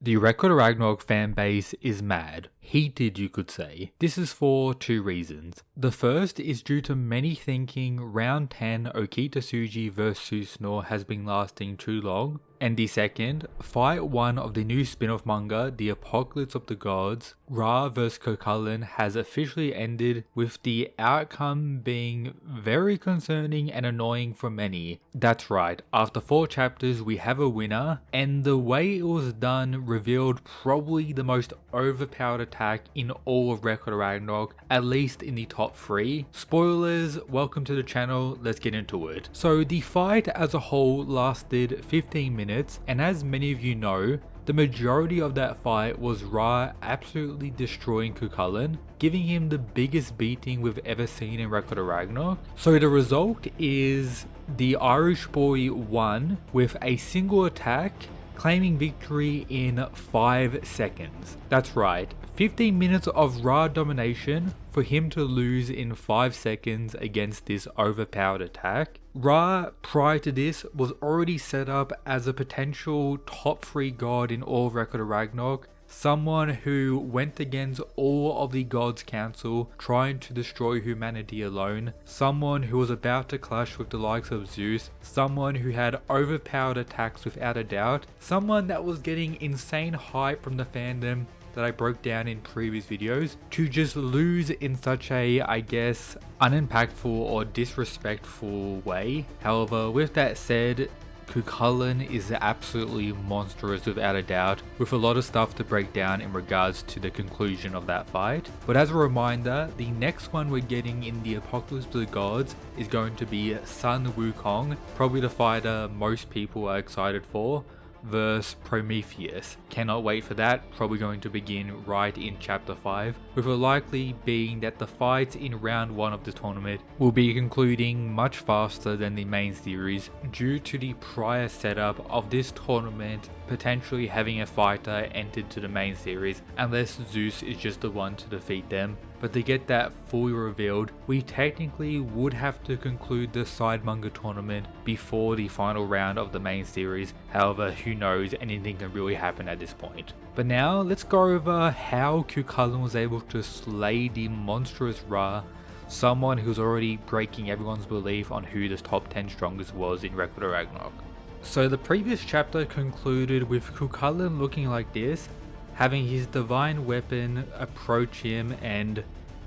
The Ragnarok fan base is mad. Heated, you could say. This is for two reasons. The first is due to many thinking round 10 Okita Tsuji vs Susanoo has been lasting too long. And the second, fight 1 of the new spin-off manga, The Apocalypse of the Gods, Ra vs Kokulin, has officially ended, with the outcome being very concerning and annoying for many. That's right, after 4 chapters we have a winner, and the way it was done revealed probably the most overpowered attack in all of Ragnarok, at least in the top 3. Spoilers, welcome to the channel, let's get into it. So the fight as a whole lasted 15 minutes, and as many of you know, the majority of that fight was Ra absolutely destroying Kokulin, giving him the biggest beating we've ever seen in Ragnarok. So the result is the Irish boy won with a single attack, claiming victory in 5 seconds. That's right, 15 minutes of Ra domination for him to lose in 5 seconds against this overpowered attack. Ra, prior to this, was already set up as a potential top 3 god in all of Ragnarok, someone who went against all of the gods' council trying to destroy humanity alone, someone who was about to clash with the likes of Zeus, someone who had overpowered attacks without a doubt, someone that was getting insane hype from the fandom that I broke down in previous videos, to just lose in such a, I guess, unimpactful or disrespectful way. However, with that said, Kokulin is absolutely monstrous without a doubt, with a lot of stuff to break down in regards to the conclusion of that fight. But as a reminder, the next one we're getting in the Apocalypse of the Gods is going to be Sun Wukong, probably the fighter most people are excited for, versus Prometheus. Cannot wait for that, probably going to begin right in chapter 5, with it likely being that the fights in round 1 of the tournament will be concluding much faster than the main series due to the prior setup of this tournament potentially having a fighter entered to the main series unless Zeus is just the one to defeat them. But to get that fully revealed, we technically would have to conclude the side manga tournament before the final round of the main series. However, who knows, anything can really happen at this point. But now, let's go over how Kokulin was able to slay the monstrous Ra, someone who's already breaking everyone's belief on who the top 10 strongest was in Ragnarok. So the previous chapter concluded with Kokulin looking like this, having his divine weapon approach him, and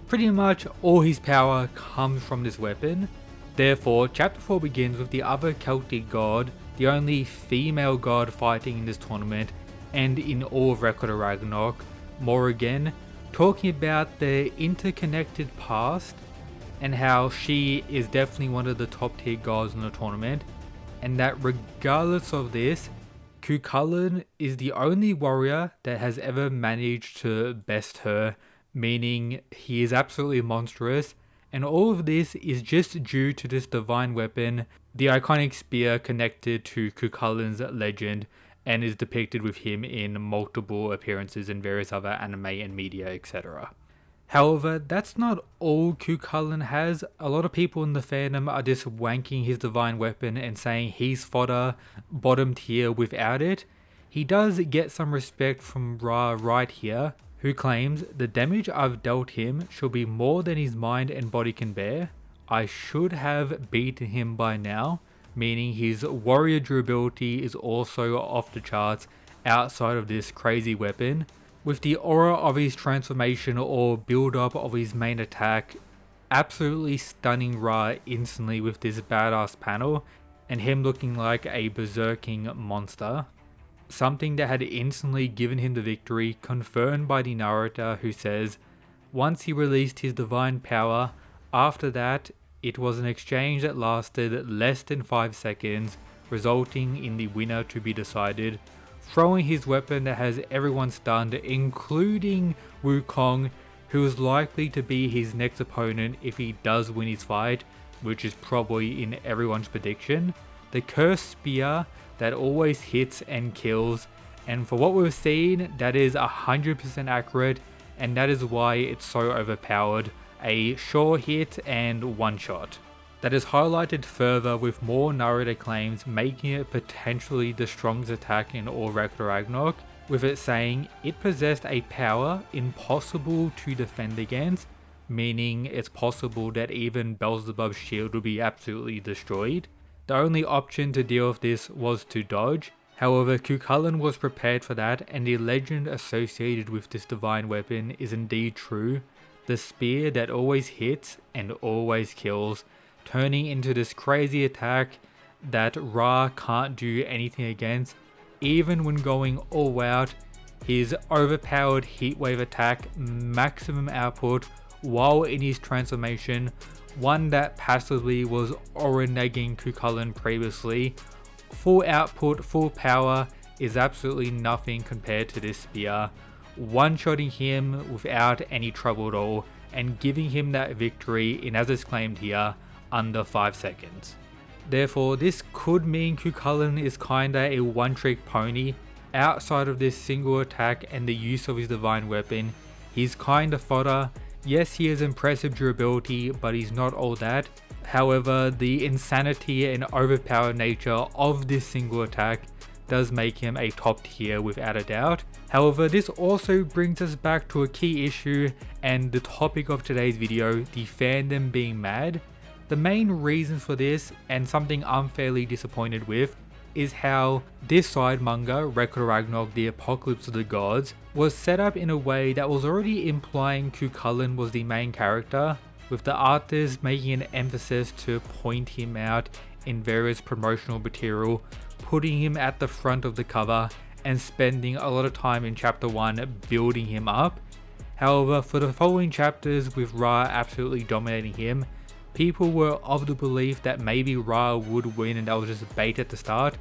pretty much all his power comes from this weapon. Therefore, chapter 4 begins with the other Celtic god, the only female god fighting in this tournament and in all of Ragnarok, Morrigan, talking about their interconnected past and how she is definitely one of the top tier gods in the tournament, and that regardless of this, Kokulin is the only warrior that has ever managed to best her, meaning he is absolutely monstrous, and all of this is just due to this divine weapon, the iconic spear connected to Kokulin's legend, and is depicted with him in multiple appearances in various other anime and media, etc. However, that's not all Kokulin has. A lot of people in the fandom are just wanking his divine weapon and saying he's fodder, bottom tier without it. He does get some respect from Ra right here, who claims the damage I've dealt him should be more than his mind and body can bear. I should have beaten him by now, meaning his warrior durability is also off the charts outside of this crazy weapon, with the aura of his transformation or build up of his main attack absolutely stunning Ra instantly with this badass panel, and him looking like a berserking monster. Something that had instantly given him the victory, confirmed by the narrator, who says, once he released his divine power, after that it was an exchange that lasted less than 5 seconds, resulting in the winner to be decided, throwing his weapon that has everyone stunned, including Wukong, who is likely to be his next opponent if he does win his fight, which is probably in everyone's prediction. The cursed spear that always hits and kills, and for what we've seen, that is 100% accurate, and that is why it's so overpowered. A sure hit and one shot. That is highlighted further with more narrator claims, making it potentially the strongest attack in all Ragnarok, with it saying it possessed a power impossible to defend against, meaning it's possible that even Beelzebub's shield would be absolutely destroyed. The only option to deal with this was to dodge. However, Cuchulainn was prepared for that, and the legend associated with this divine weapon is indeed true. The spear that always hits and always kills, turning into this crazy attack that Ra can't do anything against. Even when going all out, his overpowered heatwave attack, maximum output while in his transformation, one that passively was aura-negging Cuchulainn previously. Full output, full power is absolutely nothing compared to this spear, one-shotting him without any trouble at all and giving him that victory in, as is claimed here, under 5 seconds. Therefore, this could mean Cuchulainn is kinda a one-trick pony. Outside of this single attack and the use of his divine weapon, he's kinda fodder. Yes, he has impressive durability, but he's not all that. However, the insanity and overpowered nature of this single attack does make him a top tier without a doubt. However, this also brings us back to a key issue and the topic of today's video, the fandom being mad. The main reason for this, and something I'm fairly disappointed with, is how this side manga, Ragnarok, the Apocalypse of the Gods, was set up in a way that was already implying Cuchulainn was the main character, with the artist making an emphasis to point him out in various promotional material, putting him at the front of the cover and spending a lot of time in chapter 1 building him up. However, for the following chapters with Ra absolutely dominating him, people were of the belief that maybe Ra would win and that was just bait at the start.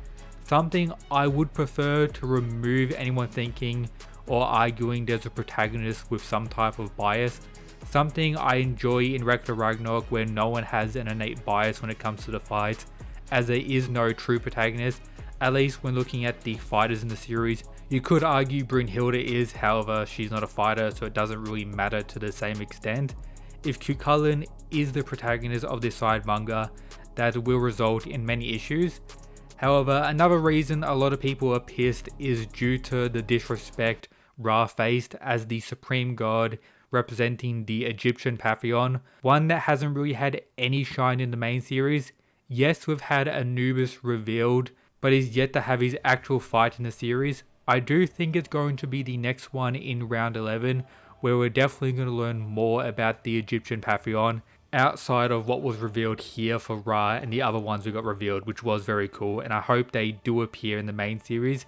Something I would prefer to remove anyone thinking or arguing there's a protagonist with some type of bias. Something I enjoy in Ragnarok where no one has an innate bias when it comes to the fights, as there is no true protagonist, at least when looking at the fighters in the series. You could argue Brynhilde is, however she's not a fighter, so it doesn't really matter to the same extent. If Cuchulainn is the protagonist of this side manga, that will result in many issues. However, another reason a lot of people are pissed is due to the disrespect Ra faced as the supreme god representing the Egyptian pantheon, one that hasn't really had any shine in the main series. Yes, we've had Anubis revealed, but he's yet to have his actual fight in the series. I do think it's going to be the next one in round 11, where we're definitely going to learn more about the Egyptian pantheon outside of what was revealed here for Ra and the other ones we got revealed, which was very cool, and I hope they do appear in the main series.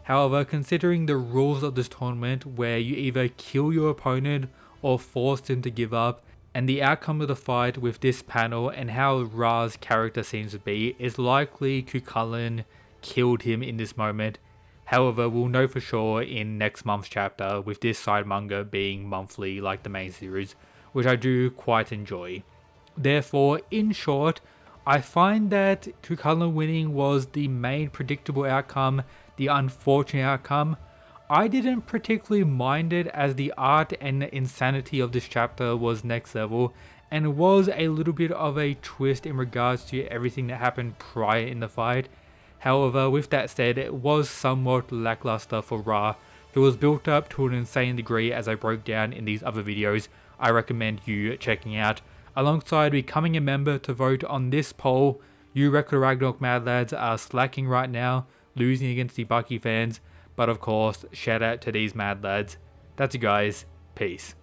However, considering the rules of this tournament where you either kill your opponent or force him to give up, and the outcome of the fight with this panel and how Ra's character seems to be, is likely Cuchulainn killed him in this moment. However, we'll know for sure in next month's chapter, with this side manga being monthly like the main series, which I do quite enjoy. Therefore, in short, I find that Cuchulainn winning was the main predictable outcome, the unfortunate outcome. I didn't particularly mind it as the art and the insanity of this chapter was next level, and was a little bit of a twist in regards to everything that happened prior in the fight. However, with that said, it was somewhat lackluster for Ra, who was built up to an insane degree as I broke down in these other videos I recommend you checking out. Alongside becoming a member to vote on this poll, you Ragnarok Mad Lads are slacking right now, losing against the Bucky fans, but of course, shout out to these Mad Lads. That's it guys, peace.